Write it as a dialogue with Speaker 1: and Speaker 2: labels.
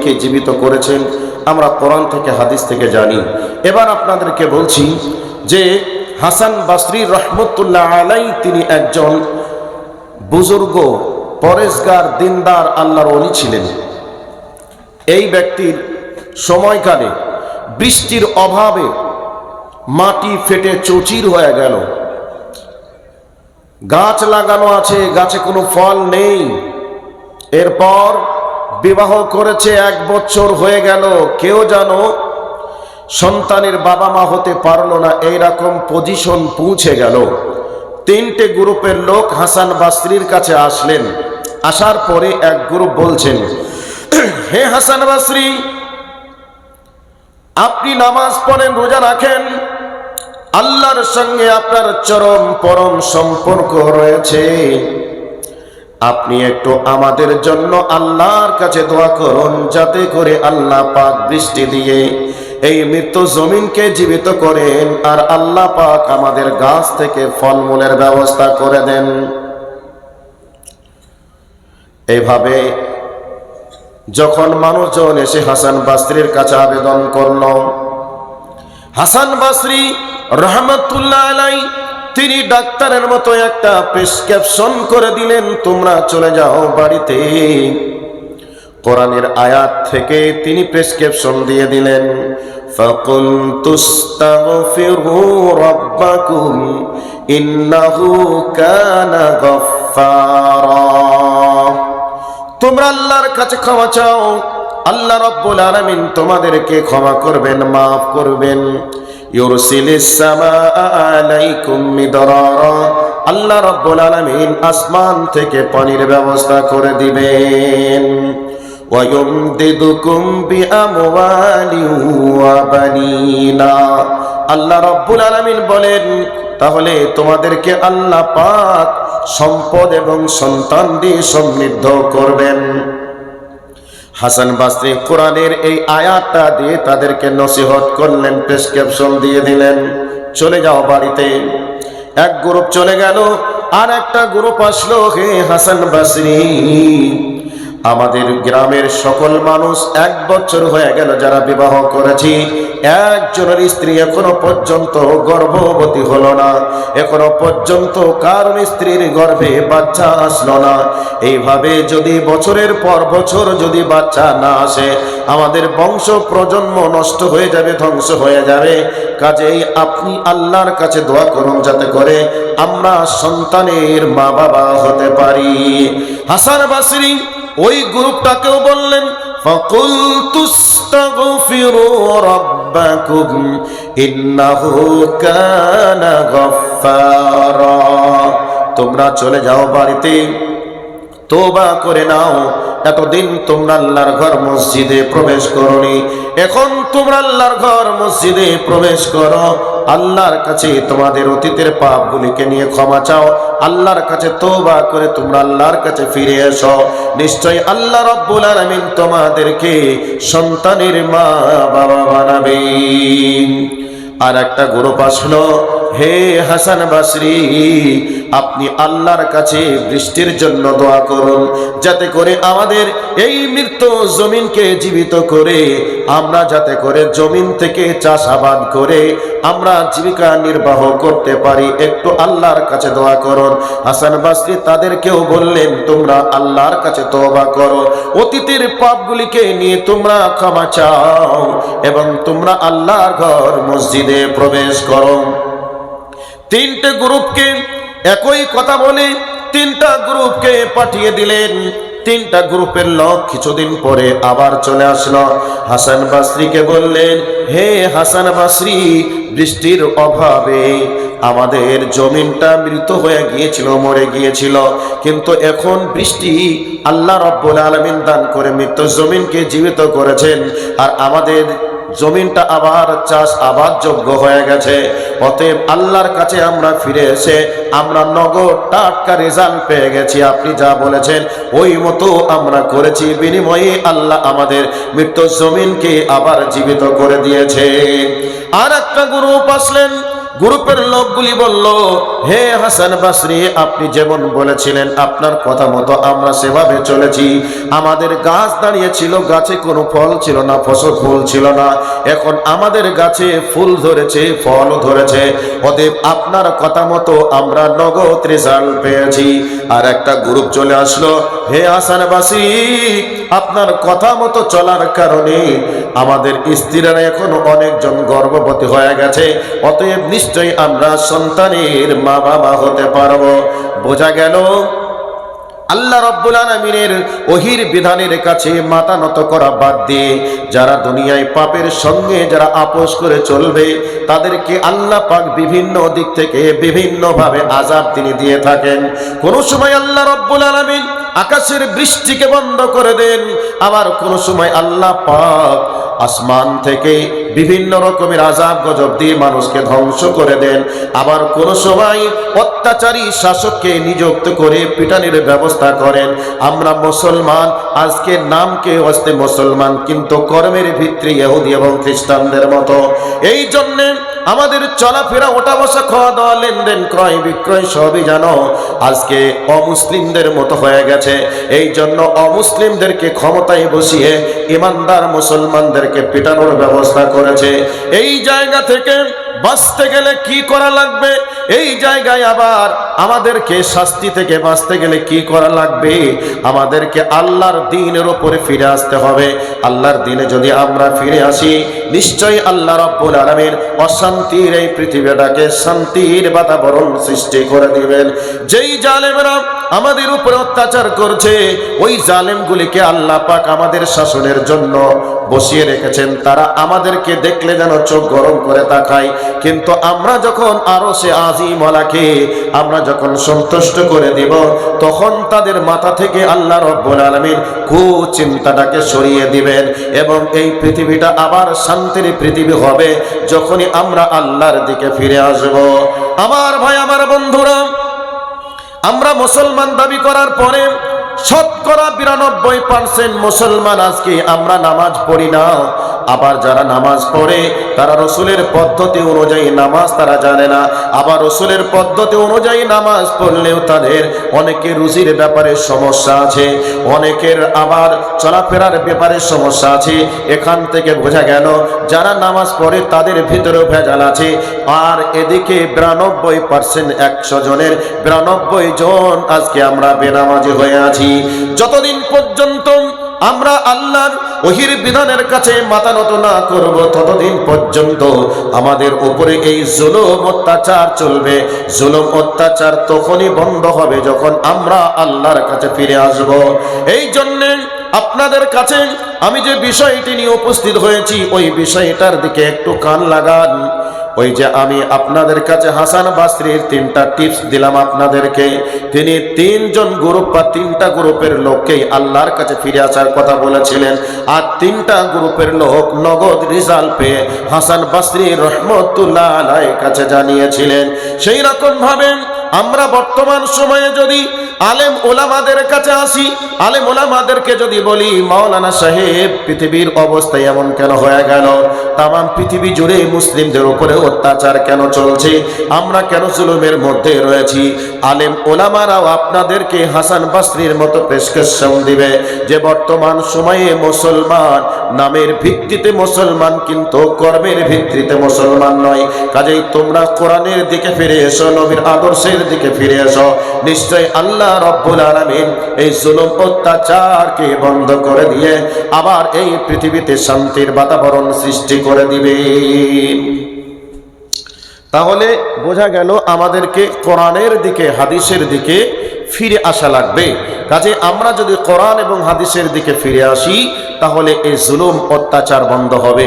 Speaker 1: জমিনকে জীবিত করেছেন আমরা কোরআন থেকে হাদিস থেকে জানি। এবার আপনাদেরকে বলছি যে হাসান বসরি রহমতুল্লাহ আলাইহি তিনি একজন বুজুর্গ পরেশগার দিনদার আল্লাহর ওলি ছিলেন। এই ব্যক্তির সময়কালে বৃষ্টির অভাবে মাটি ফেটে চৌচির হয়ে গেল, গাছ লাগানো আছে, গাছে কোনো ফল নেই। এরপর বিবাহ করেছে, 1 বছর হয়ে গেল, কেউ যেন সন্তানের বাবা মা হতে পারলো না, এইরকম পজিশন পৌঁছে গেল। 3টে গ্রুপের লোক হাসান বসরির কাছে আসলেন। আসার পরে এক গ্রুপ বলছেন, হে হাসান বসরি, আপনি নামাজ পড়েন, রোজা রাখেন, আল্লাহর সঙ্গে আপনার চরম পরম সম্পর্ক রয়েছে, আপনি একটু আমাদের জন্য আল্লাহর কাছে দোয়া করুন যাতে করে আল্লাহ পাক বৃষ্টি দিয়ে এই মৃত জমিনকে জীবিত করেন আর আল্লাহ পাক আমাদের গাছ থেকে ফলমূলের ব্যবস্থা করে দেন। এইভাবে যখন মানুষজন এসে হাসান বসরির কাছে আবেদন করল, হাসান বসরি রহমতুল্লাহ আলাইহি তিনি ডাক্তারের মতো একটা প্রেসক্রিপশন করে দিলেন, তোমরা চলে যাও বাড়িতে। কোরআনের আয়াত থেকে তিনি প্রেসক্রিপশন দিয়ে দিলেন, ফাকুলতুস্তাগফিরু রাব্বাকুম ইন্নাহু কানা গফফারা, তোমরা আল্লাহর কাছে ক্ষমা চাও, আল্লাহ রাব্বুল আলামিন তোমাদেরকে ক্ষমা করবেন, মাফ করবেন। ইউরসিলিস সামাআ আলাইকুম মিদরারা, আল্লাহ রাব্বুল আলামিন আসমান থেকে পানির ব্যবস্থা করে দিবেন। ওয়া ইউমদিদুকুম বিআমওয়ালিন ওয়া বানিনা, আল্লাহ রাব্বুল আলামিন বলেন তাহলে তোমাদেরকে আল্লাহ পাক সম্পদ এবং সন্তান দিয়ে সমৃদ্ধ করবেন। হাসান বসরি কোরআনের এই আয়াতটা দিয়ে তাদেরকে নসিহত করলেন, প্রেসক্রিপশন দিয়ে দিলেন, চলে যাও বাড়িতে। এক গ্রুপ চলে গেল, আর একটা গ্রুপ আসলো, হে হাসান বসরি, আমাদের গ্রামের সকল মানুষ 1 বছর হয়ে গেল যারা বিবাহ করেছি, একজনের স্ত্রী এখনো পর্যন্ত গর্ভবতী হলো না, এখনো পর্যন্ত কারণ স্ত্রীর গর্ভে বাচ্চা আসলো না। এইভাবে যদি বছরের পর বছর যদি বাচ্চা না আসে, আমাদের বংশ প্রজন্ম নষ্ট হয়ে যাবে, ধ্বংস হয়ে যাবে। কাজেই আপনি আল্লাহর কাছে দোয়া করুন যাতে করে আমরা সন্তানের মা বাবা হতে পারি। হাসান বসরি ওই গ্রুপটাকেও বললেন, ফাকুলতুস্তাগফিরু রাব্বাকুম ইন্নাহু কানা গফফারা, তোমরা চলে যাও বাড়িতে, তওবা করে নাও। এতদিন তোমরা আল্লাহর ঘর মসজিদে প্রবেশ করোনি, এখন তোমরা আল্লাহর ঘর মসজিদে প্রবেশ করো, আল্লাহর কাছে তোমাদের অতীতের পাপগুলিকে নিয়ে ক্ষমা চাও, আল্লাহর কাছে তওবা করে তোমরা আল্লাহর কাছে ফিরে এসো, নিশ্চয়ই আল্লাহ রাব্বুল আলামিন তোমাদেরকে সন্তানের মা বাবা বানাবেন। আর একটা গ্রুপ আসলো, হে হাসান বসরি, আপনি আল্লাহর কাছে বৃষ্টির জন্য দোয়া করুন যাতে করে আমাদের এই মৃত জমিনকে জীবিত করে আমরা যাতে করে জমিন থেকে চাষাবাদ করে আমরা জীবিকা নির্বাহ করতে পারি, একটু আল্লাহর কাছে দোয়া করুন। হাসান বসরি তাদেরকেও বললেন, তোমরা আল্লাহর কাছে তওবা করো, অতীতের পাপগুলিকে নিয়ে তোমরা ক্ষমা চাও এবং তোমরা আল্লাহর ঘর মসজিদে প্রবেশ করো। 3টে গ্রুপকে একই কথা বলে 3টা গ্রুপকে পাঠিয়ে দিলেন। 3টা গ্রুপের লোক কিছুদিন পরে আবার চলে আসলো, হাসান বসরিকে বললেন, হে হাসান বসরি, বৃষ্টির অভাবে আমাদের জমিনটা মৃত হয়ে গিয়েছিল, মরে গিয়েছিল, কিন্তু এখন বৃষ্টি আল্লাহ রাব্বুল আলামিন দান করে মৃত জমিনকে জীবিত করেছেন আর আমাদের জমিনটা আবার চাষ আবাদ যোগ্য হয়ে গেছে। অতএব আল্লাহর কাছে আমরা ফিরে এসে আমরা নগদ টাটকা রেজাল্ট পেয়ে গেছি, আপনি যা বলেছেন ওই মতো আমরা করেছি, বিনিময়ে আল্লাহ আমাদের মৃত জমিনকে আবার জীবিত করে দিয়েছে। আর একটা গ্রুপ আসলেন, গ্রুপের লোকগুলি বলল, হে হাসান বসরি, আপনি যেমন বলেছিলেন আপনার কথা মতো আমরা সেভাবে চলেছি। আমাদের গাছ দাঁড়িয়েছিল, গাছে কোনো ফল ছিল না, ফসল ফুল ছিল না, এখন আমাদের গাছে ফুল ধরেছে, ফল ধরেছে। অতএব আপনার কথা মতো আমরা নগদ রেজাল্ট পেয়েছি। আর একটা গ্রুপ চলে আসলো, হে হাসান বসরি, আপনার কথা মতো চলার কারণে আমাদের স্ত্রীরা এখন অনেকজন গর্ভবতী হয়ে গেছে, অতএব নিশ্চয়ই আমরা সন্তানের মা বাবা হতে পারবো। বোঝা গেল আল্লাহ রাব্বুল আলামিনের ওহির বিধানের কাছে মাথা নত করা বাদ দিয়ে যারা দুনিয়ায় পাপের সঙ্গে যারা আপোষ করে চলবে, তাদেরকে আল্লাহ পাক বিভিন্ন দিক থেকে বিভিন্নভাবে আযাব তিনি দিয়ে থাকেন। কোন সময় আল্লাহ রাব্বুল আলামিন আকাশের বৃষ্টিকে বন্ধ করে দেন, আবার কোন সময় আল্লাহ পাক আসমান থেকে বিভিন্ন রকমের আযাব গজব দিয়ে মানুষকে ধ্বংস করে দেন। আবার কোন সময় অত্যাচারী শাসককে নিযুক্ত করে পিটানির ব্যবস্থা করেন। আমরা মুসলমান, আজকে নামকে হস্তে মুসলমান, কিন্তু কর্মের ভিত্তি ইহুদি এবং খ্রিস্টানদের মতো। এই জন্য আমাদের চলাফেরা, ওঠা বসা, খাওয়া দাওয়া, লেনদেন, ক্রয় বিক্রয় সবই জানো আজকে অমুসলিমদের মতো হয়ে গেছে। এই জন্য অমুসলিমদেরকে ক্ষমতায় বসিয়ে ইমানদার মুসলমানদেরকে পিটানোর ব্যবস্থা করেছে। এই জায়গা থেকে বাঁচতে গেলে কি করা লাগবে, এই জায়গায় আবার আমাদেরকে শাস্তি থেকে বাঁচতে গেলে কি করা লাগবে, আমাদেরকে আল্লাহর দ্বীনের উপরে ফিরে আসতে হবে। আল্লাহর দ্বীনে যদি আমরা ফিরে আসি, নিশ্চয়ই আল্লাহ রাব্বুল আলামিন অশান্তির এই পৃথিবীটাকে শান্তির বাতাবরণ সৃষ্টি করে দিবেন। যেই জালেমরা আমাদের উপরে অত্যাচার করছে, ওই জালেমগুলিকে আল্লাহ পাক আমাদের শাসনের জন্য বসিয়ে রেখেছেন। তারা আমাদেরকে দেখলে যেন চোখ গরম করে তাকায়, কিন্তু আমরা যখন আরশে আজিমওয়ালাকে আমরা যখন সন্তুষ্ট করে দিব, তখন তাদের মাথা থেকে আল্লাহ রাব্বুল আলামিন কুচিন্তাটাকে সরিয়ে দিবেন এবং এই পৃথিবীটা আবার শান্তির পৃথিবী হবে যখনই আমরা আল্লাহর দিকে ফিরে আসব। আমার ভাই, আমার বন্ধুরা, আমরা মুসলমান দাবি করার পরে শতকরা 92% মুসলমান আজকে আমরা নামাজ পড়ি না। আবার যারা নামাজ পড়ে তারা রসুলের পদ্ধতি অনুযায়ী নামাজ তারা জানে না। আবার রসুলের পদ্ধতি অনুযায়ী নামাজ পড়লেও তাদের অনেকের রুজির ব্যাপারে সমস্যা আছে, অনেকের আবার চলাফেরার ব্যাপারে সমস্যা আছে। এখান থেকে বোঝা গেল যারা নামাজ পড়ে তাদের ভিতরেও ভেজাল আছে। আর এদিকে 92% 100 জনের 92 জন আজকে আমরা বেনামাজি হয়ে আছি। যতদিন পর্যন্ত আমরা আল্লাহর ওহির বিধানের কাছে মাথা নত না করব, ততদিন পর্যন্ত আমাদের উপরে এই জুলুম অত্যাচার চলবে। জুলুম অত্যাচার তখনই বন্ধ হবে যখন আমরা আল্লাহর কাছে ফিরে আসব। এই জন্য আপনাদের কাছে আমি যে বিষয়টি নিয়ে উপস্থিত হয়েছি, ওই বিষয়টার দিকে একটু কান লাগান। ওই যে আমি আপনাদের কাছে হাসান বসরির 3টা টিপস দিলাম আপনাদেরকে, তিনি 3 জন গ্রুপ বা 3টা গ্রুপের লোককেই আল্লাহর কাছে ফিরে আসার কথা বলেছিলেন। আর 3টা গ্রুপের লোক নগদ রেজাল্ট পেয়ে হাসান বসরি রহমতুল্লাহ আলাইহির কাছে জানিয়েছিলেন। সেই রকম ভাবে আমরা বর্তমান সময়ে যদি আলেম ওলামাদের কাছে আসি, আলেম ওলামাদেরকে যদি বলি, মাওলানা সাহেব পৃথিবীর অবস্থা এমন কেন হয়ে গেল, তাম পৃথিবী জুড়ে মুসলিমদের উপরে অত্যাচার কেন চলছে, আমরা কেন জুলুমের মধ্যে রয়েছি, আলেম ওলামারাও আপনাদেরকে হাসান বসরির মতো প্রেসক্রিপশন দিবে যে বর্তমান সময়ে মুসলমান নামের ভিত্তিতে মুসলমান, কিন্তু কর্মের ভিত্তিতে মুসলমান নয়। কাজেই তোমরা কোরআনের দিকে ফিরে এসো, নবীর আদর্শের দিকে ফিরে এসো। নিশ্চয় আল্লাহ রাব্বুল আলামিন এই জুলুম অত্যাচারকে বন্ধ করে দিয়ে আবার এই পৃথিবীতে শান্তির বাতাবরণ সৃষ্টি করে দিবেন। তাহলে বোঝা গেল আমাদেরকে কোরআনের দিকে, হাদিসের দিকে ফিরে আসা লাগবে। কাজে আমরা যদি কোরআন এবং হাদিসের দিকে ফিরে আসি, তাহলে এই জুলুম অত্যাচার বন্ধ হবে।